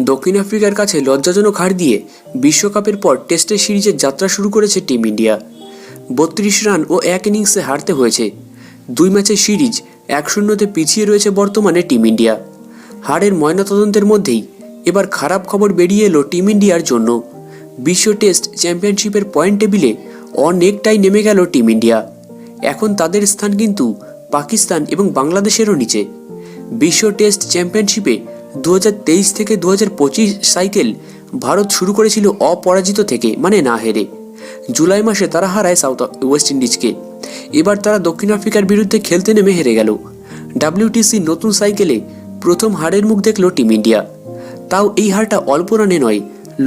দক্ষিণ আফ্রিকার কাছে লজ্জাজনক হার দিয়ে বিশ্বকাপের পর টেস্টের সিরিজের যাত্রা শুরু করেছে টিম ইন্ডিয়া। 32 রান ও 1 ইনিংসে হারতে হয়েছে। 2 ম্যাচের সিরিজ 1-0 পিছিয়ে রয়েছে বর্তমানে টিম ইন্ডিয়া। হারের ময়নাতদন্তের মধ্যেই এবার খারাপ খবর বেরিয়ে এলো টিম ইন্ডিয়ার জন্য। বিশ্ব টেস্ট চ্যাম্পিয়নশিপের পয়েন্ট টেবিলে অনেকটাই নেমে গেল টিম ইন্ডিয়া। এখন তাদের স্থান কিন্তু পাকিস্তান এবং বাংলাদেশেরও নিচে। বিশ্ব টেস্ট চ্যাম্পিয়নশিপে 2023 থেকে 2025 সাইকেল ভারত শুরু করেছিল অপরাজিত থেকে, মানে না হেরে। জুলাই মাসে তারা হারায় ওয়েস্ট ইন্ডিজকে। এবার তারা দক্ষিণ আফ্রিকার বিরুদ্ধে খেলতে নেমে হেরে গেল। WTC নতুন সাইকেলে প্রথম হারের মুখ দেখল টিম ইন্ডিয়া। তাও এই হারটা অল্প রানে নয়,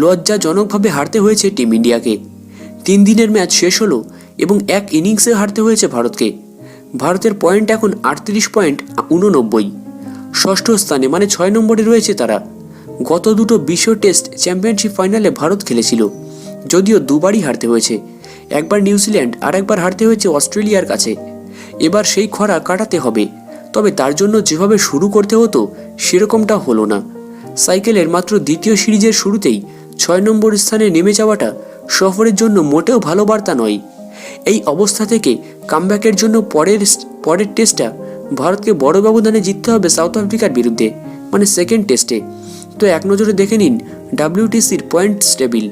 লজ্জাজনকভাবে হারতে হয়েছে টিম ইন্ডিয়াকে। 3 দিনের ম্যাচ শেষ হলো এবং 1 ইনিংসে হারতে হয়েছে ভারতকে। ভারতের পয়েন্ট এখন 38.89। ষষ্ঠ স্থানে, মানে 6 নম্বরে রয়েছে তারা। গত দুটো বিশ্ব টেস্ট চ্যাম্পিয়নশিপ ফাইনালে ভারত খেলেছিল, যদিও দুবারই হারতে হয়েছে। একবার নিউজিল্যান্ড আর একবার হারতে হয়েছে অস্ট্রেলিয়ার কাছে। এবার সেই খরা কাটাতে হবে, তবে তার জন্য যেভাবে শুরু করতে হতো সেরকমটা হলো না। সাইকেলের মাত্র দ্বিতীয় সিরিজের শুরুতেই 6 নম্বর স্থানে নেমে যাওয়াটা সফরের জন্য মোটেও ভালো বার্তা নয়। এই অবস্থা থেকে কামব্যাকের জন্য পরের টেস্টটা ভারতকে বড় ব্যবধানে জিততে হবে সাউথ আফ্রিকার বিরুদ্ধে, মানে সেকেন্ড টেস্টে। তো এক নজরে দেখে নিন WTCর পয়েন্টস টেবিল।